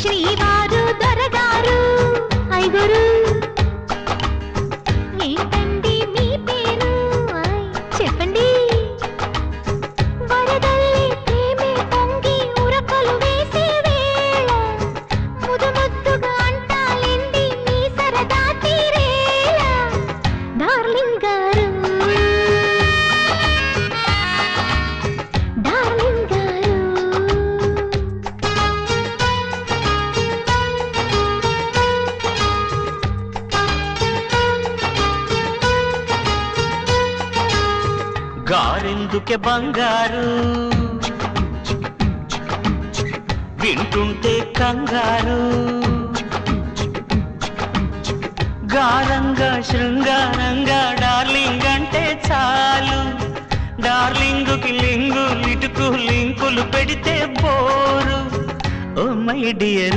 శ్రీవారు దొరగారు ఐగురు ఏంటండి మీ పేరు చెప్పండి వరదల్లి ప్రేమే పొంగి ఉరకలు వేసే వేళ ముదు ముద్దుగా అంటాలేండి మీ సరదా తీరేలా డార్లింగ్ గారు డార్లింగ్ గారు గారెందుకే బంగారు వింటుంటే కంగారు గారంగా శృంగారంగా డార్లింగ్ అంటే చాలు డార్లింగుకి లింగు లిటుకు లింకులు పెడితే బోరు ఓ మై డియర్